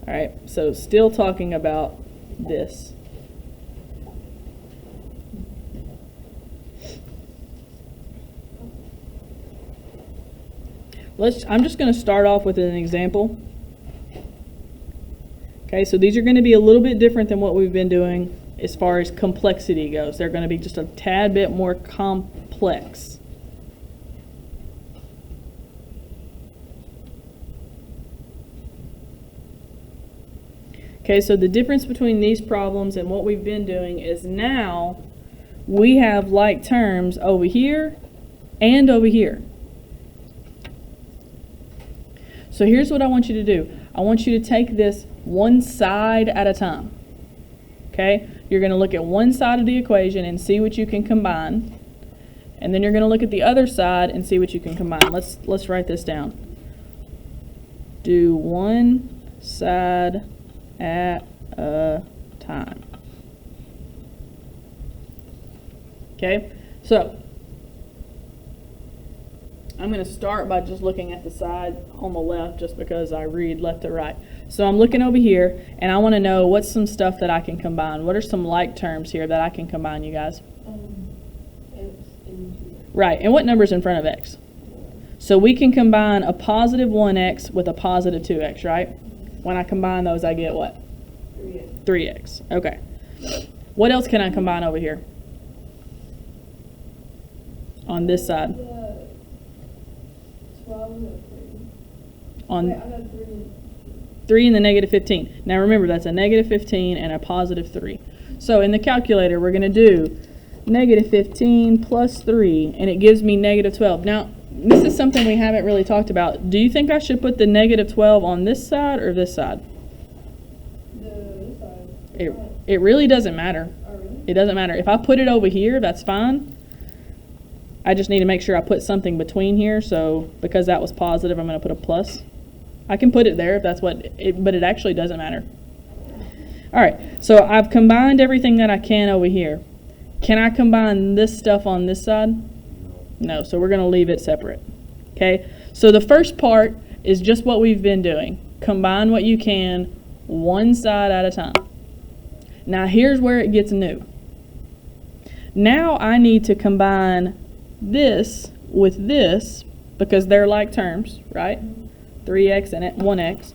All right, so still talking about this. I'm just going to start off with an example. Okay, so these are going to be a little bit different than what we've been doing as far as complexity goes. They're going to be just a tad bit more complex. Okay, so the difference between these problems and what we've been doing is now we have like terms over here and over here. So here's what I want you to do. I want you to take this one side at a time. Okay? You're going to look at one side of the equation and see what you can combine. And then you're going to look at the other side and see what you can combine. Let's write this down. Do one side at a time. Okay? So I'm going to start by just looking at the side on the left just because I read left to right. So I'm looking over here and I want to know what's some stuff that I can combine. What are some like terms here that I can combine, you guys? X and right, and what number's in front of x? So we can combine a positive 1x with a positive 2x, right? When I combine those, I get what? 3x. 3x. Okay. What else can I combine over here? On this side. 12 and 3. On Wait, I got 3. 3 and the negative 15. Now remember, that's a negative 15 and a positive 3. So in the calculator, we're going to do negative 15 plus 3, and it gives me negative 12. Now, this is something we haven't really talked about. Do you think I should put the negative 12 on this side or this side? This side. It really doesn't matter. Oh, really? It doesn't matter. If I put it over here, that's fine. I just need to make sure I put something between here. So because that was positive, I'm going to put a plus. I can put it there if that's what but it actually doesn't matter. All right, so I've combined everything that I can over here. Can I combine this stuff on this side? No, so we're going to leave it separate. Okay, so the first part is just what we've been doing. Combine what you can, one side at a time. Now here's where it gets new. Now I need to combine this with this because they're like terms, right? 3x and 1x.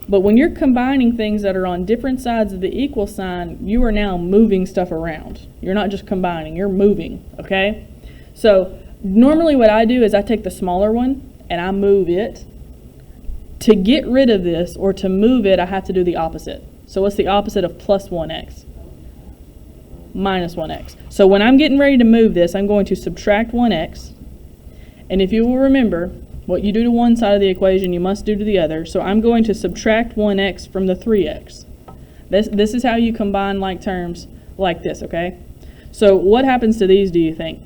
But when you're combining things that are on different sides of the equal sign, you are now moving stuff around. You're not just combining, you're moving, okay? So normally what I do is I take the smaller one and I move it. To get rid of this or to move it, I have to do the opposite. So what's the opposite of plus 1x? Minus 1x. So when I'm getting ready to move this, I'm going to subtract 1x. And if you will remember, what you do to one side of the equation, you must do to the other. So I'm going to subtract 1x from the 3x. This is how you combine like terms like this, okay? So what happens to these, do you think?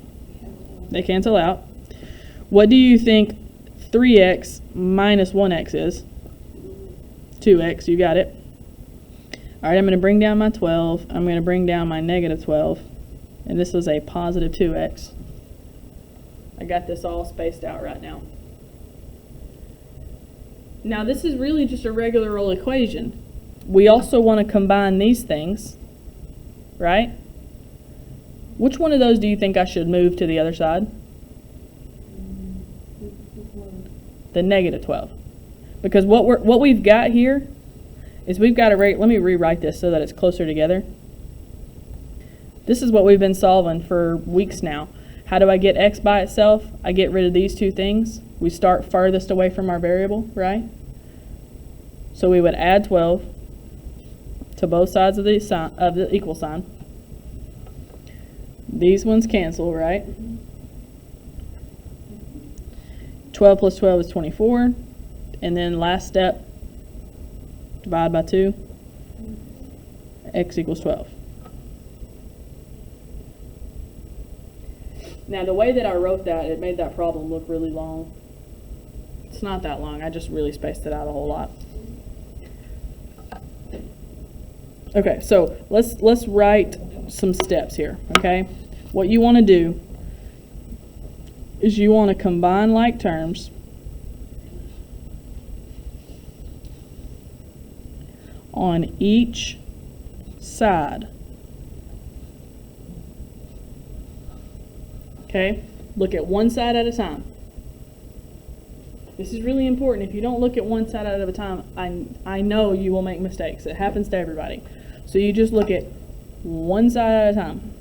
They cancel out. What do you think 3x minus 1x is? 2x, you got it. All right, I'm going to bring down my 12. I'm going to bring down my negative 12. And this was a positive 2x. I got this all spaced out right now. Now this is really just a regular old equation. We also want to combine these things, right? Which one of those do you think I should move to the other side? The negative 12. Because what we've got here is we've got to let me rewrite this so that it's closer together. This is what we've been solving for weeks now. How do I get x by itself? I get rid of these two things. We start farthest away from our variable, right? So we would add 12 to both sides of the equal sign. These ones cancel, right? 12 plus 12 is 24. And then last step, divide by 2. X equals 12. Now the way that I wrote that, it made that problem look really long. It's not that long. I just really spaced it out a whole lot. Okay, so let's write some steps here, okay? What you want to do is you want to combine like terms on each side. Okay? Look at one side at a time. This is really important. If you don't look at one side at a time, I know you will make mistakes. It happens to everybody. So you just look at one side at a time.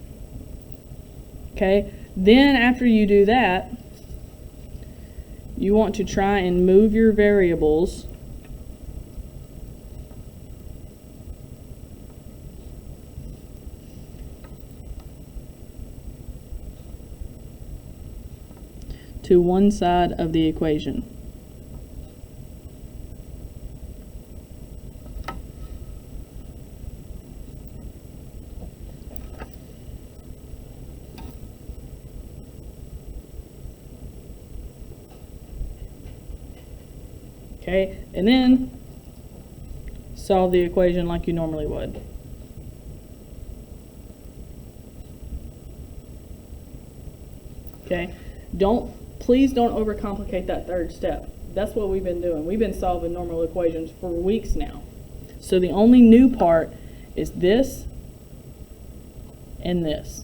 Okay? Then after you do that, you want to try and move your variables to one side of the equation. Okay, and then solve the equation like you normally would. Okay, please don't overcomplicate that third step. That's what we've been doing. We've been solving normal equations for weeks now. So the only new part is this and this.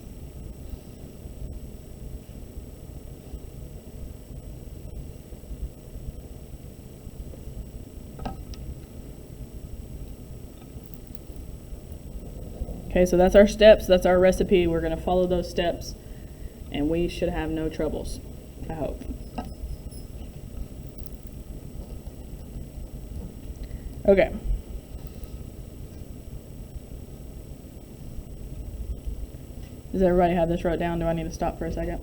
Okay, so that's our steps, that's our recipe. We're going to follow those steps, and we should have no troubles, I hope. Okay. Does everybody have this wrote down? Do I need to stop for a second?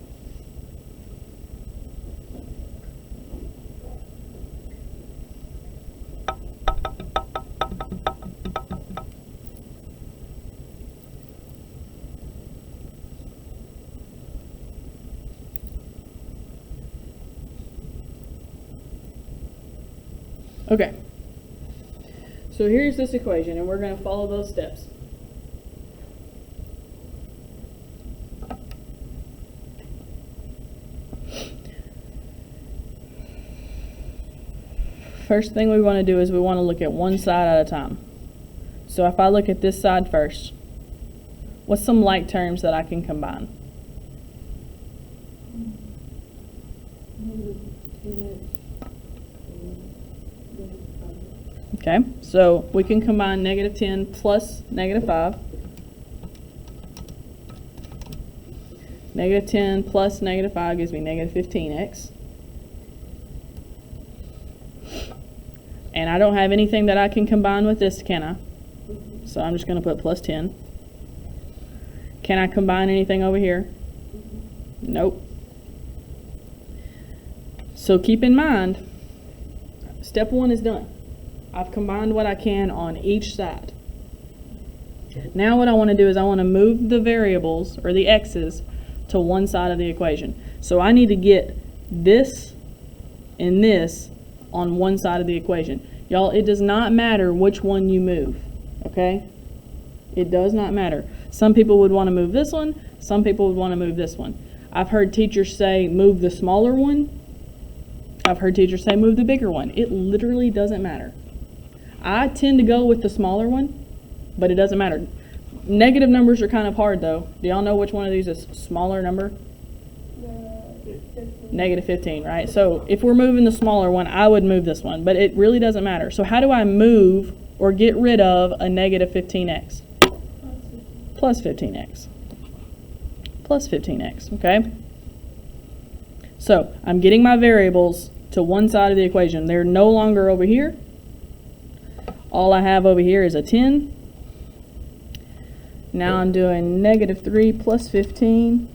Okay, so here's this equation, and we're going to follow those steps. First thing we want to do is we want to look at one side at a time. So if I look at this side first, what's some like terms that I can combine? Okay, so we can combine negative 10 plus negative 5. Negative 10 plus negative 5 gives me negative 15x. And I don't have anything that I can combine with this, can I? So I'm just going to put plus 10. Can I combine anything over here? Nope. So keep in mind, step 1 is done. I've combined what I can on each side. Now what I want to do is I want to move the variables, or the x's, to one side of the equation. So I need to get this and this on one side of the equation. Y'all, it does not matter which one you move, okay? It does not matter. Some people would want to move this one, some people would want to move this one. I've heard teachers say move the smaller one. I've heard teachers say move the bigger one. It literally doesn't matter. I tend to go with the smaller one, but it doesn't matter. Negative numbers are kind of hard though. Do y'all know which one of these is smaller number? Negative 15, right? So if we're moving the smaller one, I would move this one, but it really doesn't matter. So how do I move or get rid of a negative 15x? Plus 15x. Plus 15x, okay? So I'm getting my variables to one side of the equation. They're no longer over here. All I have over here is a 10. Now I'm doing negative 3 plus 15.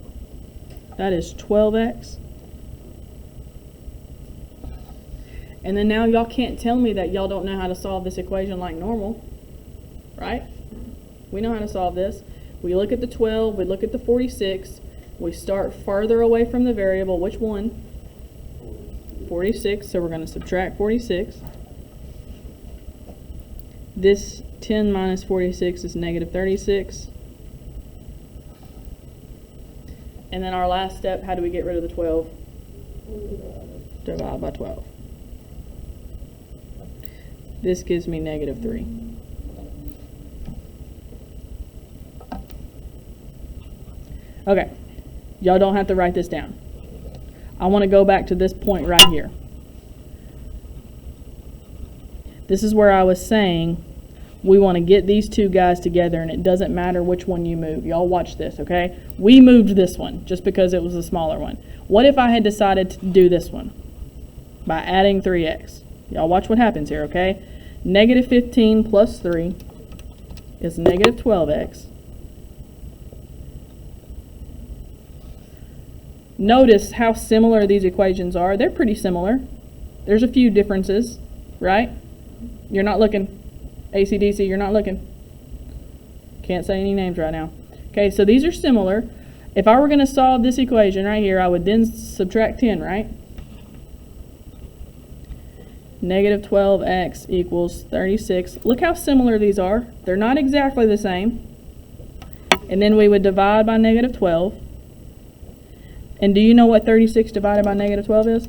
That is 12x. And then now y'all can't tell me that y'all don't know how to solve this equation like normal, right? We know how to solve this. We look at the 12, we look at the 46, we start farther away from the variable. Which one? 46, so we're going to subtract 46. This 10 minus 46 is negative 36. And then our last step, how do we get rid of the 12? Divide by 12. This gives me negative 3. Okay, y'all don't have to write this down. I want to go back to this point right here. This is where I was saying we want to get these two guys together, and it doesn't matter which one you move. Y'all watch this, okay? We moved this one just because it was a smaller one. What if I had decided to do this one by adding 3x? Y'all watch what happens here, okay? Negative 15 plus 3 is negative 12x. Notice how similar these equations are. They're pretty similar. There's a few differences, right? You're not looking. AC/DC, you're not looking. Can't say any names right now. Okay, so these are similar. If I were going to solve this equation right here, I would then subtract 10, right? Negative 12x equals 36. Look how similar these are. They're not exactly the same. And then we would divide by negative 12. And do you know what 36 divided by negative 12 is?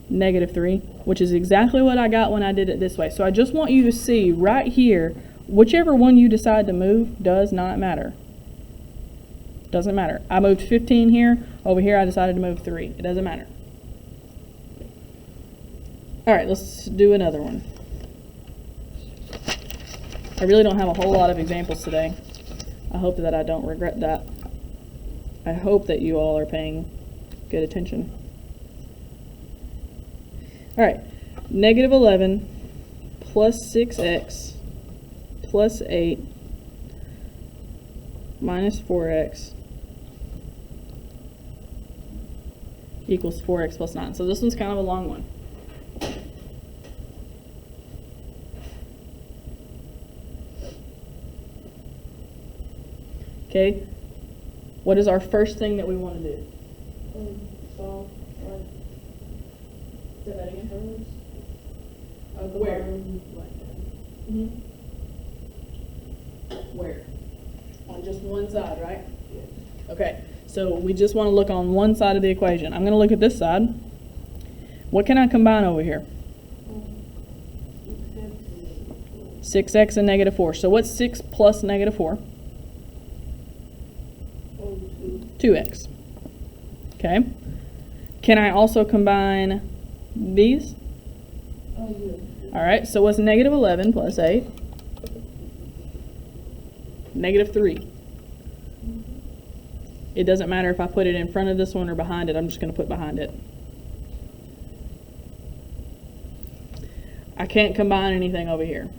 Negative 3, which is exactly what I got when I did it this way. So I just want you to see right here, whichever one you decide to move does not matter. Doesn't matter. I moved 15 here. Over here I decided to move 3. It doesn't matter. All right, let's do another one. I really don't have a whole lot of examples today. I hope that I don't regret that. I hope that you all are paying good attention. All right, negative 11 plus 6x plus 8 minus 4x equals 4x plus 9. So this one's kind of a long one. Okay, what is our first thing that we want to do? Solve, like, Say that again. where? Where? On just one side, right? Okay, so we just want to look on one side of the equation. I'm going to look at this side. What can I combine over here? 6x and negative 4. So what's 6 plus negative 4? 2x. Okay. Can I also combine these? All right, so what's negative 11 plus 8? Negative 3. It doesn't matter if I put it in front of this one or behind it. I'm just going to put behind it. I can't combine anything over here.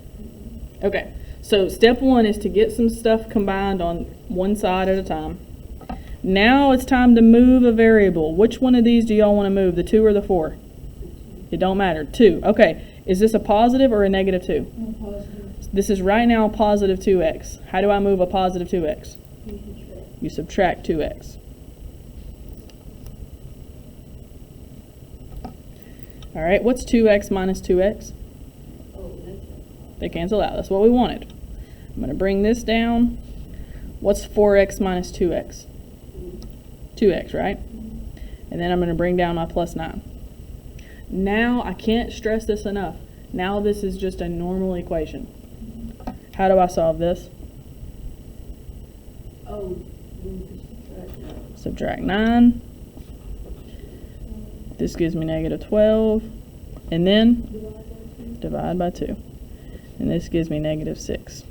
Okay, so step one is to get some stuff combined on one side at a time. Now it's time to move a variable. Which one of these do y'all want to move, the 2 or the 4? It don't matter. 2. Okay, is this a positive or a negative 2? Positive. This is right now positive 2x. How do I move a positive 2x? You subtract 2x. All right, what's 2x minus 2x? They cancel out. That's what we wanted. I'm going to bring this down. What's 4x minus 2x? 2x, right? And then I'm going to bring down my plus 9. Now, I can't stress this enough. Now this is just a normal equation. How do I solve this? Subtract 9. This gives me negative 12. And then divide by 2. And this gives me negative 6.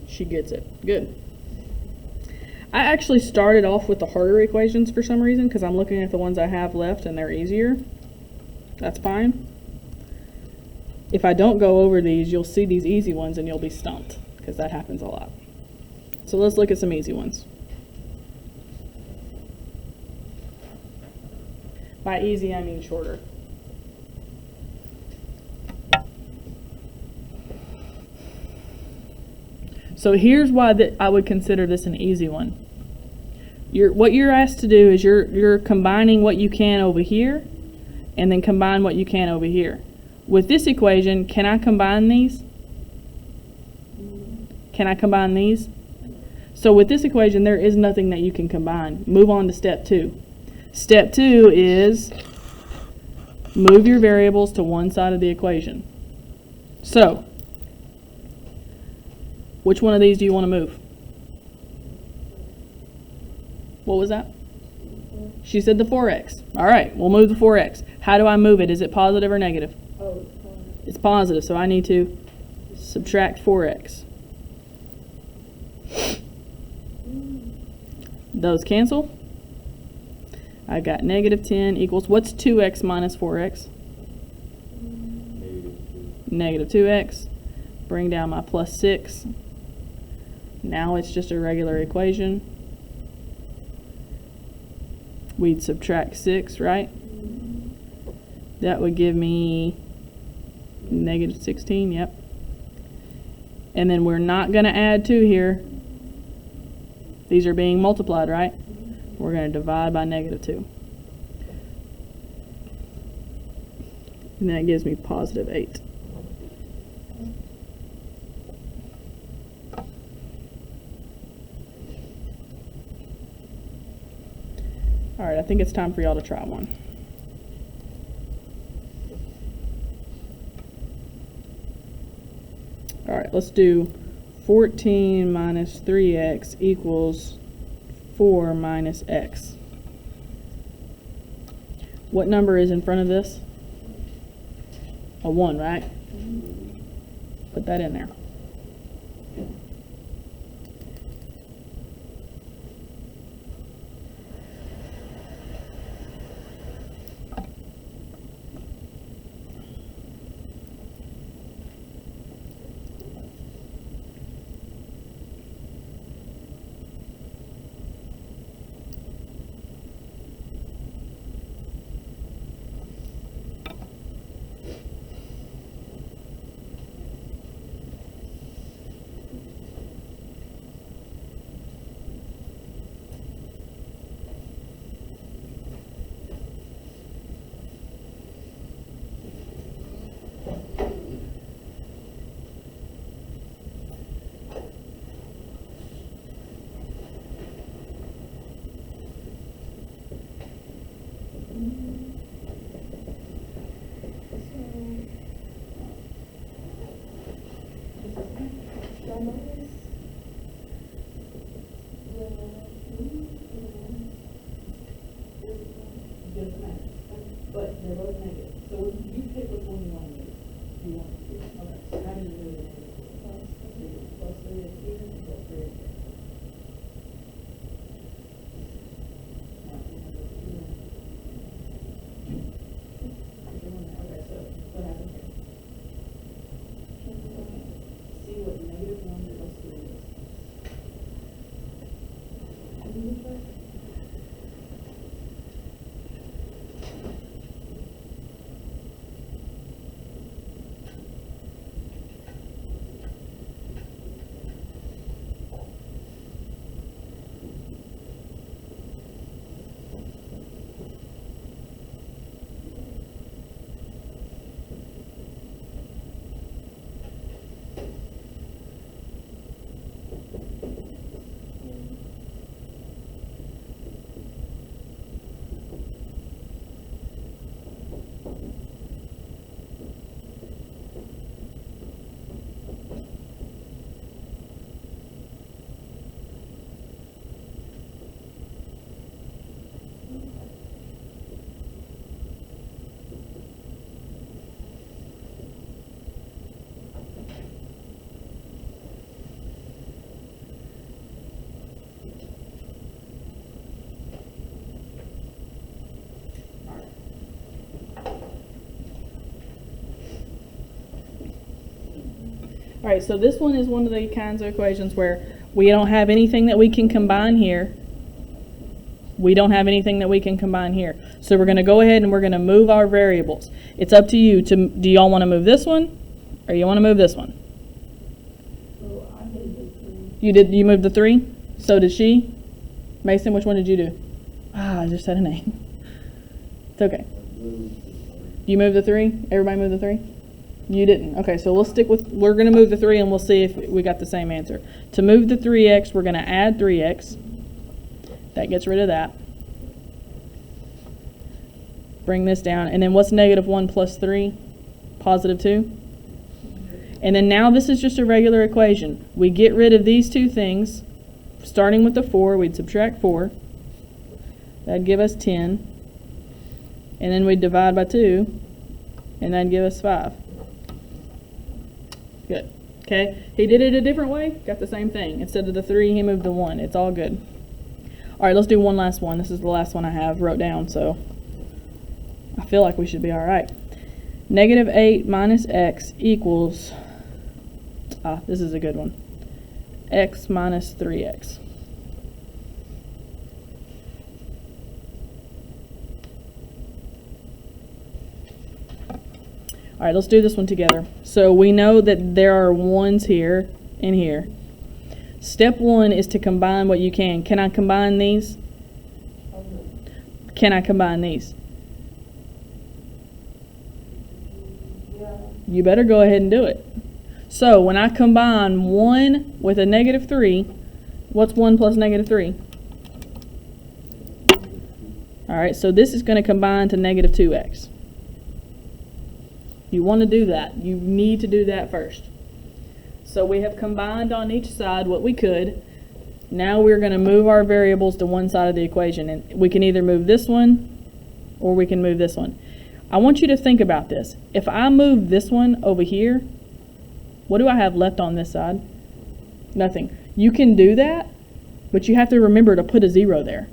She gets it. Good. I actually started off with the harder equations for some reason because I'm looking at the ones I have left and they're easier. That's fine. If I don't go over these, you'll see these easy ones and you'll be stumped because that happens a lot. So let's look at some easy ones. By easy, I mean shorter. So here's why I would consider this an easy one. What you're asked to do is you're combining what you can over here and then combine what you can over here. With this equation, can I combine these? Can I combine these? So with this equation, there is nothing that you can combine. Move on to step 2. Step 2 is Move your variables to one side of the equation. So, which one of these do you want to move? What was that? She said the 4x. All right, we'll move the 4x. How do I move it? Is it positive or negative? Oh, it's fine. It's positive, so I need to subtract 4x. Those cancel. I got negative 10 equals, what's 2x minus 4x? Negative 2x. Bring down my plus 6. Now it's just a regular equation. We'd subtract 6, right? That would give me negative 16, yep. And then we're not going to add 2 here. These are being multiplied, right? We're going to divide by negative 2. And that gives me positive 8. All right, I think it's time for y'all to try one. All right, let's do 14 minus 3x equals 4 minus x. What number is in front of this? A 1, right? Put that in there. But they're both negative. So you pick which one you want to move. You want to do. Okay. So how do you move it? Plus 3 is here, plus 3 is here. Okay, so what happens here? See what negative 1 plus 3 is. All right, so this one is one of the kinds of equations where we don't have anything that we can combine here. We don't have anything that we can combine here. So we're going to go ahead and we're going to move our variables. It's up to you. Do y'all want to move this one or you want to move this one? So I did this thing. You moved the 3? So did she? Mason, which one did you do? Ah, I just said a name. It's okay. You moved the 3? Everybody moved the 3? You didn't. Okay, so we're going to move the 3 and we'll see if we got the same answer. To move the 3x, we're going to add 3x. That gets rid of that. Bring this down. And then what's negative 1 plus 3? Positive 2. And then now this is just a regular equation. We get rid of these two things. Starting with the 4, we'd subtract 4. That'd give us 10. And then we'd divide by 2. And that'd give us 5. Good. Okay? He did it a different way. Got the same thing. Instead of the 3, he moved the 1. It's all good. All right, let's do one last one. This is the last one I have wrote down, so I feel like we should be all right. Negative 8 minus x equals, this is a good one, x minus 3x. All right, let's do this one together. So we know that there are 1s here and here. Step 1 is to combine what you can. Can I combine these? Can I combine these? Yeah. You better go ahead and do it. So when I combine 1 with a negative 3, what's 1 plus negative 3? All right, so this is going to combine to negative 2x. You want to do that. You need to do that first. So we have combined on each side what we could. Now we're going to move our variables to one side of the equation. And we can either move this one or we can move this one. I want you to think about this. If I move this one over here, what do I have left on this side? Nothing. You can do that, but you have to remember to put a 0 there.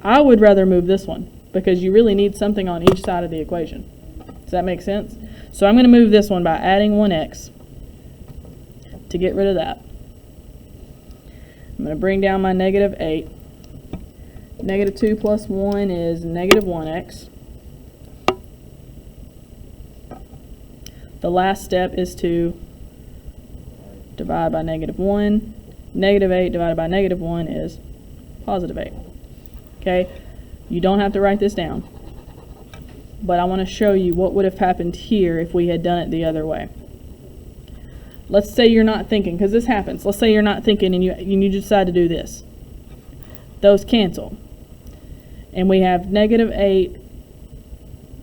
I would rather move this one because you really need something on each side of the equation. Does that make sense? So I'm going to move this one by adding 1x to get rid of that. I'm going to bring down my negative 8. Negative 2 plus 1 is negative 1x. The last step is to divide by negative 1. Negative 8 divided by negative 1 is positive 8. Okay? You don't have to write this down. But I want to show you what would have happened here if we had done it the other way. Let's say you're not thinking, because this happens. Let's say you're not thinking and you decide to do this. Those cancel. And we have negative 8,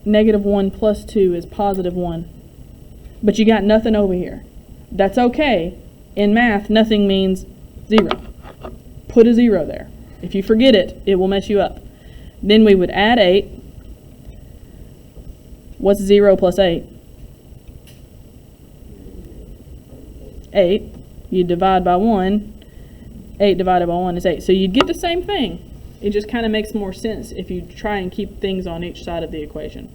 negative 1 plus 2 is positive 1. But you got nothing over here. That's okay. In math, nothing means 0. Put a 0 there. If you forget it, it will mess you up. Then we would add 8. What's 0 plus 8? 8. You divide by 1. 8 divided by 1 is 8. So you'd get the same thing. It just kind of makes more sense if you try and keep things on each side of the equation.